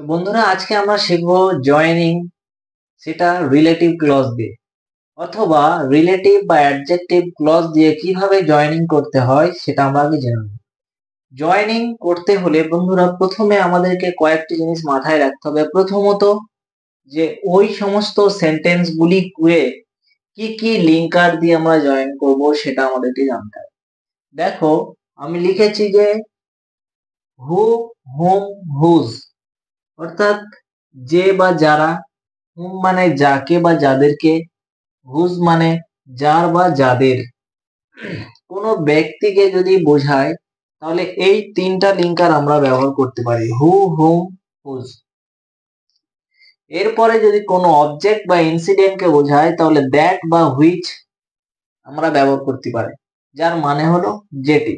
তো বন্ধুরা আজকে আমরা শিখবো জয়েনিং, সেটা রিলেটিভ ক্লজ দিয়ে অথবা রিলেটিভ বা অ্যাডজেক্টিভ ক্লজ দিয়ে কিভাবে জয়েনিং করতে হয় সেটা আমরা আগে জেনে নেব। জয়েনিং করতে হলে বন্ধুরা প্রথমে আমাদেরকে কয়েকটি জিনিস মাথায় রাখতে হবে। প্রথমত যে ওই সমস্ত সেন্টেন্স গুলি করে কি কি লিঙ্কার দিয়ে আমরা জয়েন করব সেটা আমাদেরকে জানতে হবে। দেখো আমি লিখেছি যে হু, হুম, হুজ, অর্থাৎ যে বা যারা, হুম মানে যাকে বা যাদেরকে, হুজ মানে যার বা যাদের। কোনো ব্যক্তিকে যদি বোঝায় তাহলে এই তিনটা লিঙ্কার আমরা ব্যবহার করতে পারি, হু, হুম, হুজ। এরপরে যদি কোনো অবজেক্ট বা ইনসিডেন্টকে বোঝায় তাহলে দ্যাট বা হুইচ আমরা ব্যবহার করতে পারি, যার মানে হলো যেটি।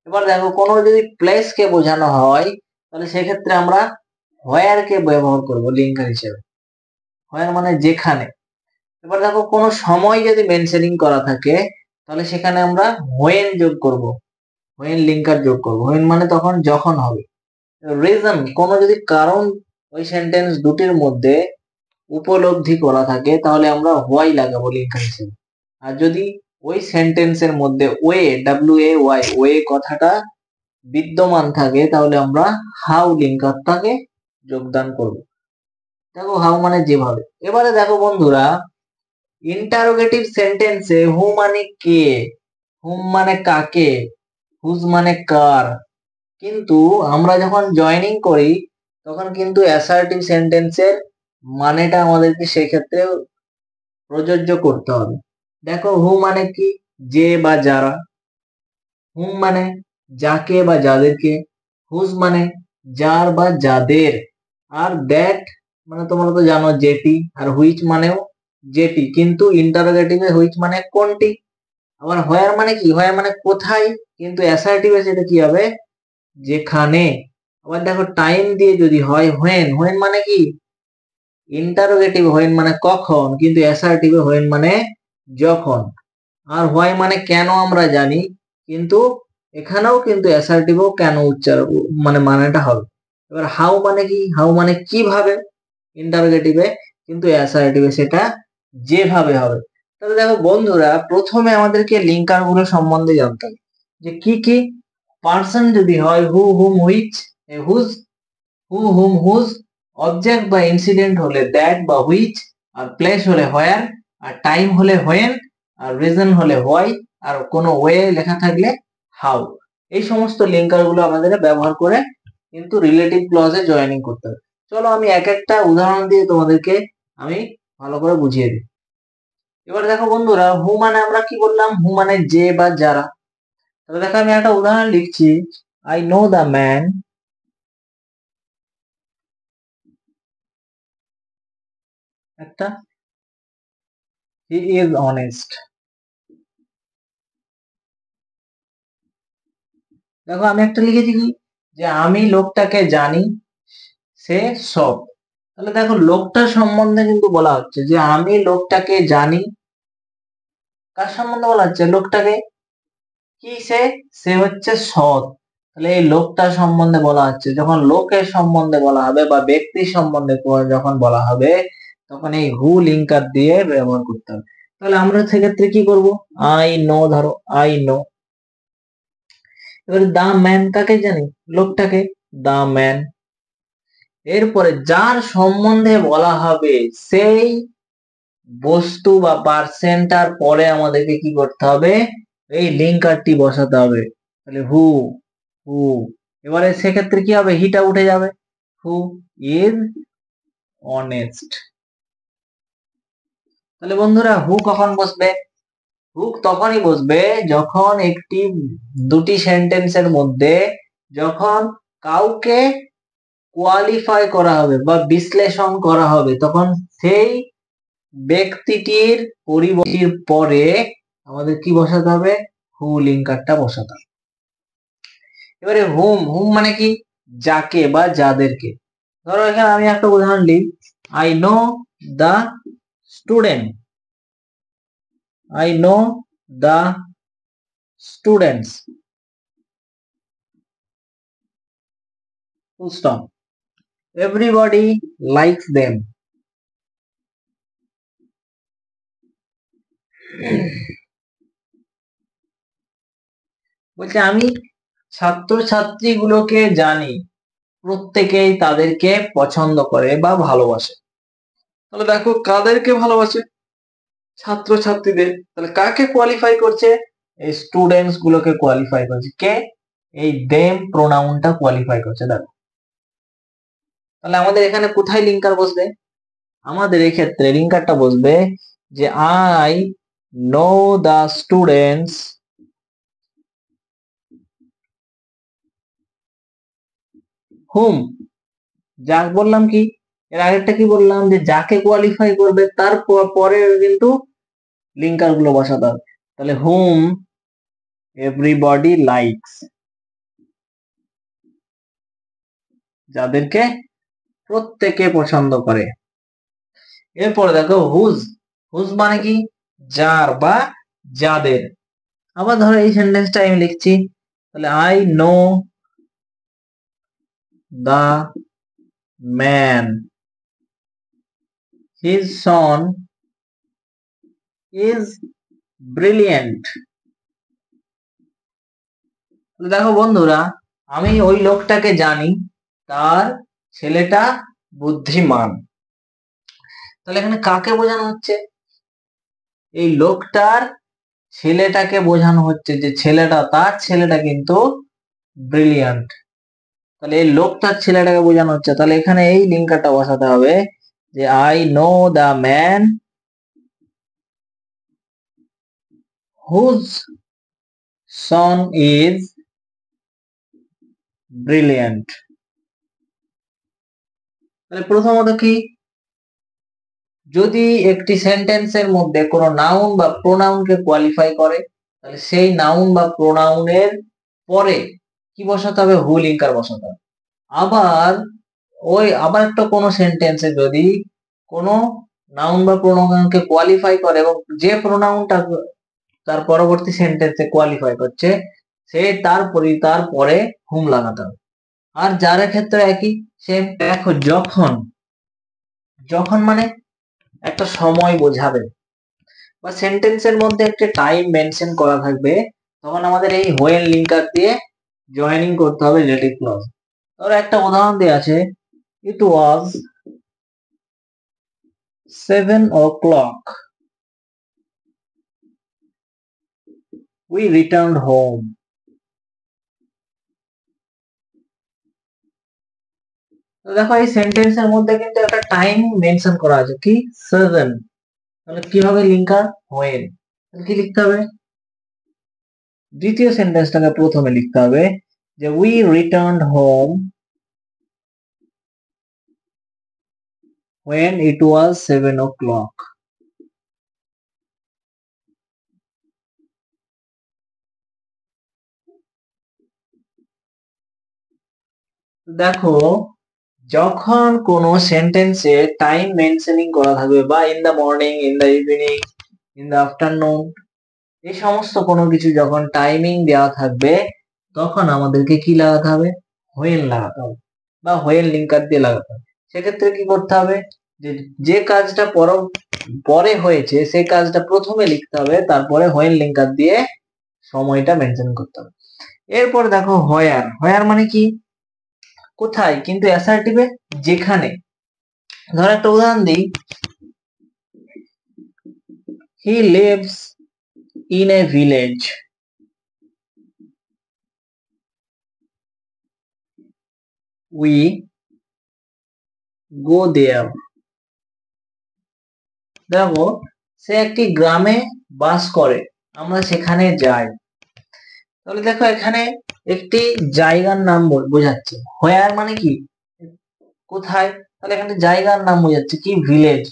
এবার দেখো কোনো যদি প্লেসকে বোঝানো হয় তাহলে সেক্ষেত্রে আমরা হোয়ার কে ব্যবহার করব লিঙ্কার হিসেবে। হোয়ার মানে যেখানে। এবার দেখো কোনো সময় যদি মেনশনিং করা থাকে তাহলে সেখানে আমরা হোয়েন যোগ করব, হোয়েন লিঙ্কার যোগ করব। হোয়েন মানে তখন যখন হবে। রিজন কোনো যদি কারণ ওই সেন্টেন্স দুটির মধ্যে উপলব্ধি করা থাকে তাহলে আমরা হোয়াই লাগাবো লিঙ্কার হিসেবে। আর যদি ওই সেন্টেন্সের মধ্যে ওয়ে, WAY, ওয়ে কথাটা বিদ্যমান থাকে তাহলে আমরা হাউ লিঙ্কারটাকে যোগদান করব। দেখো হাউ মানে যেভাবে। এবারে দেখো বন্ধুরা ইন্টারোগেটিভ সেন্টেন্সে হু মানে কে, হুম মানে কাকে, হুজ মানে কার। কিন্তু আমরা যখন জয়েনিং করি তখন কিন্তু অ্যাসার্টিভ সেন্টেন্সের মানেটা আমাদেরকে সেক্ষেত্রে প্রযোজ্য করতে হবে। দেখো হু মানে কি, যে বা যারা, হুম মানে যাকে বা যাদেরকে, হুজ মানে যার বা যাদের, আর দ্যাট মানে তোমরা তো জানো যেটি, আর হুইচ মানেও যেটি, কিন্তু ইন্টারোগেটিভে হুইচ মানে কোনটি। আবার হোয়ার মানে কি, হোয়ার মানে কোথায়, কিন্তু অ্যাসার্টিভে সেটা কি হবে যেখানে। আবার দেখো টাইম দিয়ে যদি হয় হোয়েন, হোয়েন মানে কি ইন্টারোগেটিভ হোয়েন মানে কখন, কিন্তু অ্যাসার্টিভে হোয়েন মানে যখন। আর হোয়াই মানে কেন আমরা জানি, কিন্তু এখানেও কিন্তু অ্যাসার্টিভও কেন উচ্চারণ মানে মানেটা হবে। এবার হাউ মানে কি, হাউ মানে কিভাবে ইন্টারোগেটিভে, কিন্তু অ্যাসার্টিভে সেটা যেভাবে হবে। তাহলে দেখো বন্ধুরা প্রথমে আমাদেরকে লিঙ্কার গুলো সম্বন্ধে জানতে হবে যে কি কি। পার্সন যদি হয় who, whom, which, whose, who, whom, whose. Object বা ইনসিডেন্ট হলে দ্যাট বা হুইচ, আর প্লেস হলে হোয়ার, আর টাইম হলে হোয়েন, আর রিজন হলে হোয়াই, আর কোনো ওয়ে লেখা থাকলে হাউ। এই সমস্ত লিঙ্কার গুলো আমাদের ব্যবহার করে কিন্তু রিলেটিভ ক্লজে জয়েনিং করতে হবে। চলো আমি এক একটা উদাহরণ দিয়ে তোমাদেরকে আমি ভালো করে বুঝিয়ে দিই। এবার দেখো বন্ধুরা হু মানে আমরা কি বললাম, হু মানে যে বা যারা। তাহলে দেখো আমি একটা উদাহরণ লিখছি, আই নো দ্য ম্যান, একটা, হি ইজ অনেস্ট। দেখো আমি একটা লিখেছি কি, যে আমি লোকটাকে জানি, সে সৎ। তাহলে দেখো লোকটার সম্বন্ধে কিন্তু বলা হচ্ছে যে আমি লোকটাকে জানি। কার সম্বন্ধে বলা হচ্ছে, লোকটাকে। কি সে, সে হচ্ছে সৎ। তাহলে এই লোকটার সম্বন্ধে বলা হচ্ছে। যখন লোকের সম্বন্ধে বলা হবে বা ব্যক্তির সম্বন্ধে যখন বলা হবে তখন এই হু লিঙ্কার দিয়ে ব্যবহার করতে হবে। তাহলে আমরা সেক্ষেত্রে কি করব, আই নো, ধরো আই নো। এবার দা ম্যান কাকে জানি, লোকটাকে, দা ম্যান। এরপরে যার সম্বন্ধে বলা হবে সেই বস্তু বা পার্সনটার পরে আমাদেরকে কি করতে হবে, এই লিঙ্কারটি বসাতে হবে। তাহলে হু, হু। এবারে সেক্ষেত্রে কি হবে, হিটা উঠে যাবে, হু ইজ অনেস্ট। তাহলে বন্ধুরা হু কখন বসবে, হু তখনই বসবে যখন একটি দুটি সেন্টেন্সের মধ্যে যখন কাউকে কোয়ালিফাই করা হবে বা বিশ্লেষণ করা হবে তখন সেই ব্যক্তিটির পরিবর্তীর পরে আমাদের কি বসাতে হবে, হু লিঙ্কারটা বসাতে হবে। এবারে হুম, হুম মানে কি যাকে বা যাদেরকে। ধরো এখানে আমি একটা উদাহরণ দিই, I know the student, I know the students, full stop. Everybody likes them. বলছে আমি ছাত্রছাত্রীগুলোকে জানি প্রত্যেকেই তাদেরকে পছন্দ করে বা ভালোবাসে। তাহলে দেখো কাদেরকে ভালোবাসে? ছাত্রছাত্রীদের। তাহলে কাকে কোয়ালিফাই করছে? এই স্টুডেন্টস গুলোকে কোয়ালিফাই করছে। কে? এই দেম প্রোনাউনটা কোয়ালিফাই করছে। দেখো তাহলে আমাদের এখানে কোথায় লিঙ্কার বসবে? আমাদের এই ক্ষেত্রে লিঙ্কারটা বসবে যে আই নো দ্য স্টুডেন্টস হুম। যাক বললাম কি, এর আগেরটা কি বললাম যে যাকে কোয়ালিফাই করবে তার পরে কিন্তু লিঙ্কার গুলো বসাতে হবে। তাহলে হুম এভরিবডি লাইকস, যাদেরকে প্রত্যেকে পছন্দ করে। এরপরে দেখো হুজ। হুজ মানে কি? যার বা যাদের। আবার ধরো এই সেন্টেন্সটা আমি লিখছি, তাহলে I know the man his son is brilliant. দেখো বন্ধুরা, আমি ওই লোকটাকে জানি, তার ছেলেটা বুদ্ধিমান। তাহলে এখানে কাকে বোঝানো হচ্ছে? এই লোকটার ছেলেটাকে বোঝানো হচ্ছে যে তার ছেলেটা কিন্তু ব্রিলিয়ান্ট। তাহলে এই লোকটার ছেলেটাকে বোঝানো হচ্ছে। তাহলে এখানে এই লিঙ্কারটা বসাতে হবে যে I know the man whose son is brilliant. তাহলে প্রথমত কি, যদি একটি সেন্টেন্সের মধ্যে কোনো নাউন বা প্রোনাউনকে কোয়ালিফাই করে, তাহলে সেই নাউন বা প্রোনাউনের পরে কি বসাতে হবে? হু লিঙ্কার বসাতে হবে। আবার একটা কোনো সেন্টেন্সে যদি কোনো নাউন বা প্রোনাউনকে কোয়ালিফাই করে এবং যে প্রোনাউনটা তার পরবর্তী সেন্টেন্সে কোয়ালিফাই করছে সে তারপরে হুম লাগাতে হবে। আর যার ক্ষেত্রে একই সেম। দেখো যখন মানে একটা সময় বোঝাবে বা সেন্টেন্সের মধ্যে একটা টাইম মেনশন করা থাকবে, তখন আমাদের এই হোয়েন লিঙ্কার দিয়ে জয়েনিং করতে হবে রিলেটিভ ক্লজ। ধরো একটা উদাহরণ দেওয়া আছে, ইট ওয়াজ 7 o'clock we returned home। তো দেখো এই সেন্টেন্সের মধ্যে কিন্তু একটা টাইম মেনশন করা আছে, কি? 7। তাহলে কি হবে লিঙ্কার? হোয়েন। তাহলে কি লিখতে হবে? দ্বিতীয় সেন্টেন্সটাকে প্রথমে লিখতে হবে যে we returned home when it was 7 o'clock। দেখো যখন কোন সেন্টেন্সে টাইম মেনশনিং করা থাকবে বা in the morning, in the evening, in the afternoon, এই সমস্ত কোনো কিছু যখন টাইমিং দেওয়া থাকবে তখন আমাদেরকে কি লাগাতে হবে? হোয়েন লাগাতে হবে বা হোয়েন লিঙ্কার দিয়ে লাগাতে হবে। সেক্ষেত্রে কি করতে হবে? যে কাজটা পরে হয়েছে সেই কাজটা প্রথমে লিখতে হবে, তারপরে হোয়েন লিঙ্কার দিয়ে সময়টা মেনশন করতে হবে। এরপর দেখো হোয়ার মানে কি? কোথায়, কিন্তু অ্যাসার্টিভে যেখানে। ধর একটা উদাহরণ দিই, he lives in a village we go there. দেখো সে একটি গ্রামে বাস করে, আমরা সেখানে যাই। তাহলে দেখো এখানে একটি জায়গার নাম বোঝাচ্ছে। হোয়ার মানে কি? কোথায়। তাহলে এখানে জায়গার নাম বোঝাচ্ছে কি? ভিলেজ।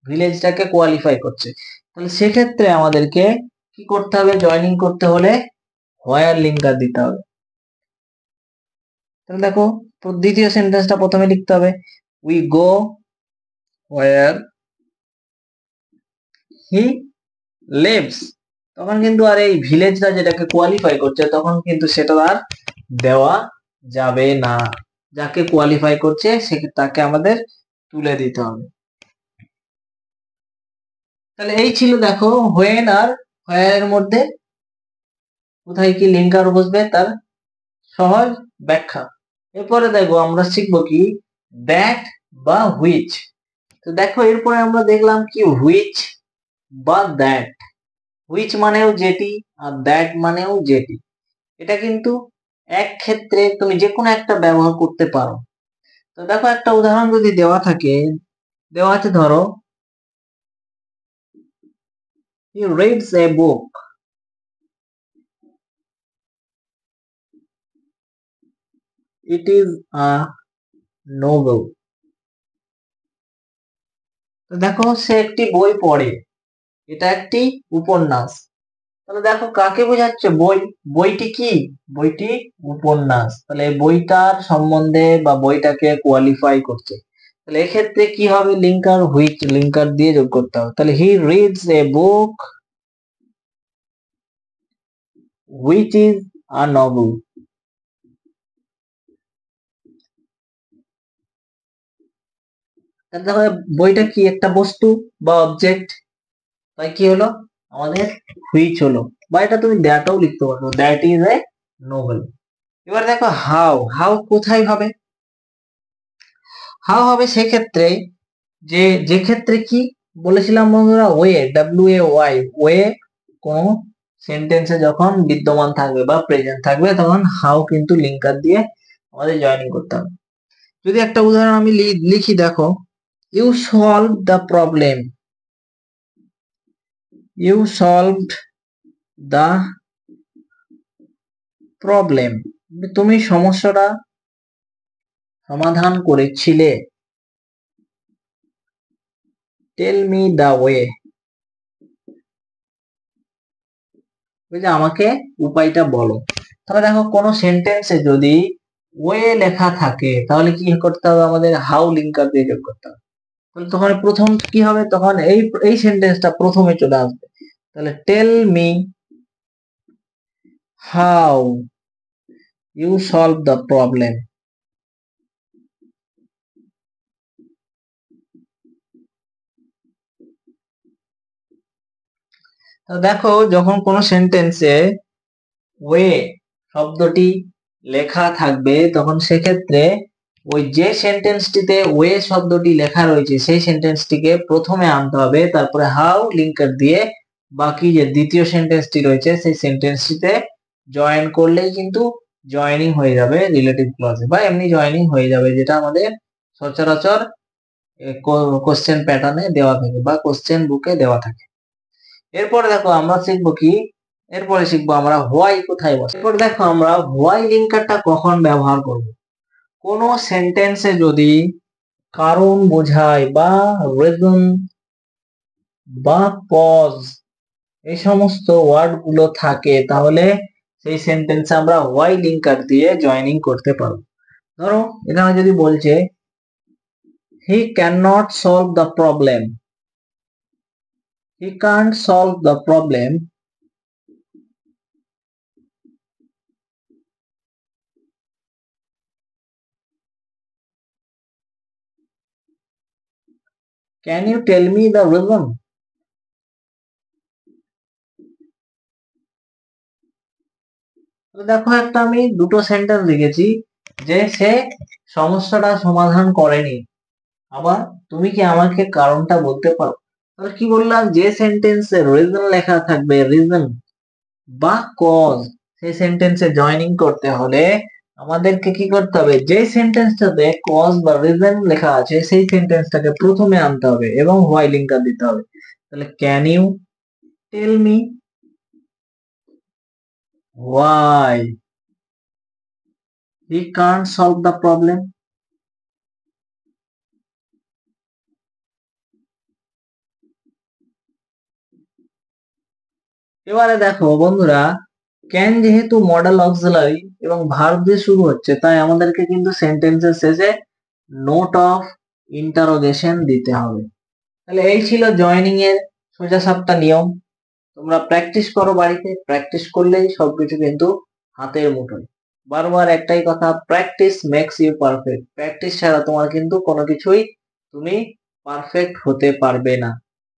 ভিলেজটাকে কোয়ালিফাই করছে। তাহলে সেক্ষেত্রে আমাদেরকে কি করতে হবে? জয়েনিং করতে হলে হোয়ার লিঙ্কার দিতে হবে। তাহলে দেখো দ্বিতীয় সেন্টেন্সটা প্রথমে লিখতে হবে, we go where he lives. তখন কিন্তু আর এই ভিলেজটা যেটাকে কোয়ালিফাই করছে তখন কিন্তু সেটা আর দেওয়া যাবে না। যাকে কোয়ালিফাই করছে তাকে আমাদের তুলে দিতে হবে। তাহলে এই ছিল দেখো হোয়েন আর হোয়ার এর মধ্যে কোথায় কি লিঙ্কার বসবে তার সহজ ব্যাখ্যা। এরপরে দেখো আমরা শিখবো কি দ্যাট বা হুইচ। তো দেখো এরপরে আমরা দেখলাম কি হুইচ বা দ্যাট। হুইচ মানেও যেটি আর দ্যাট মানেও যেটি। এটা কিন্তু এক ক্ষেত্রে তুমি যে কোনো একটা ব্যবহার করতে পারো। তো দেখো একটা উদাহরণ যদি দেওয়া থাকে, দেওয়া আছে ধরো he reads a book, it is a novel। তো দেখো সে একটি বই পড়ে, এটা একটি উপন্যাস। তাহলে দেখো কাকে বোঝাচ্ছে বই, বইটি কি, বইটি উপন্যাস। তাহলে বইটার সম্বন্ধে বা বইটাকে কোয়ালিফাই করছে। তাহলে এক্ষেত্রে কি হবে লিঙ্কার হুইচ লিঙ্কার দিয়ে যোগ করতে হবে। তাহলে he reads a book which is a novel. তাহলে দেখো বইটা কি একটা বস্তু বা অবজেক্ট, তাই কি হলো আমাদের হুইচ হলো। বা এটা তুমি দ্যাটও লিখতে পারো, দ্যাট ইজ এ নোবেল। এবার দেখো হাউ, হাউ কোথায় হবে, হাউ হবে সেক্ষেত্রে যে ক্ষেত্রে কি বলেছিলাম বন্ধুরা ওয়ে, WAY, ওয়ে কোন সেন্টেন্সে যখন বিদ্যমান থাকবে বা প্রেজেন্ট থাকবে তখন হাউ কিন্তু লিঙ্কার দিয়ে আমাদের জয়েনিং করতে হবে। যদি একটা উদাহরণ আমি লিখি দেখো you solve the problem, you solved the problem, তুমি সমস্যাটা সমাধান করেছিলে। টেল মি দ্য ওয়ে, আমাকে উপায়টা বলো। তবে দেখো কোনো সেন্টেন্সে যদি ওয়ে লেখা থাকে তাহলে কি করতে হবে আমাদের হাউ লিঙ্কার দিয়ে যোগ করতে হবে। তাহলে তখন প্রথম কি হবে, তখন এই সেন্টেন্সটা প্রথমে চলে আসবে। তাহলে tell me how you solve the problem. তো দেখো যখন কোনো সেন্টেন্সে ওয়ে শব্দটি লেখা থাকবে তখন সেক্ষেত্রে ওই যে সেন্টেন্সটিতে ওয়ে শব্দটি লেখা রয়েছে সেই সেন্টেন্সটিকে প্রথমে আনতে হবে, তারপরে হাউ লিঙ্কার দিয়ে বাকি যে দ্বিতীয় সেন্টেন্সটি রয়েছে সেই সেন্টেন্সটিতে জয়েন করলেই কিন্তু জয়েনিং হয়ে যাবে রিলেটিভ ক্লজে, বা এমনি জয়েনিং হয়ে যাবে যেটা আমাদের সচরাচর কোশ্চেন প্যাটার্নে দেওয়া থাকে বা কোশ্চেন বুকে দেওয়া থাকে। এরপরে দেখো আমরা শিখবো কি, এরপরে শিখবো আমরা হোয়াই কোথায় বসে। এরপর দেখো আমরা হোয়াই লিঙ্কারটা কখন ব্যবহার করব। কোন সেন্টেন্সে যদি কারণ বোঝায় বা রিজন বা কজ এই সমস্ত ওয়ার্ড গুলো থাকে তাহলে সেই সেন্টেন্সে আমরা হোয়াই লিঙ্কার দিয়ে জয়েনিং করতে পারবো। ধরো এখানে যদি বলছে he can not solve the problem, he can't solve the problem, can you tell me the reason. দেখো একটা আমি দুটো সেন্টেন্স লিখেছি যে সে সমস্যাটা সমাধান করেনি, আবার তুমি কি আমাকে কারণটা বলতে পারো। তাহলে কি বললাম, যে সেন্টেন্সে রিজন লেখা থাকবে, রিজন বা কজ, সেই সেন্টেন্সে জয়েনিং করতে হলে আমাদেরকে কি করতে হবে, যে সেন্টেন্সটাতে কজ বা রিজন লেখা আছে সেই সেন্টেন্সটাকে প্রথমে আনতে হবে এবং হোয়াই লিঙ্কার দিতে হবে। তাহলে can you tell me why he can't solve the problem। এবারে দেখো বন্ধুরা ক্যান যেহেতু মডেল অক্সিলারি এবং ভার্ব দিয়ে শুরু হচ্ছে তাই আমাদেরকে কিন্তু সেন্টেন্সের শেষে নোট অফ ইন্টারোগেশন দিতে হবে। তাহলে এই ছিল জয়েনিং এর সোজা সাপটা নিয়ম। তোমরা প্র্যাকটিস করো বাড়িতে, প্র্যাকটিস করলেই সবকিছু কিন্তু হাতের মুঠোয়। বারবার একটাই কথা, practice makes you perfect. Practice ছাড়া তোমার কিন্তু কোনো কিছুই তুমি পারফেক্ট হতে পারবে না।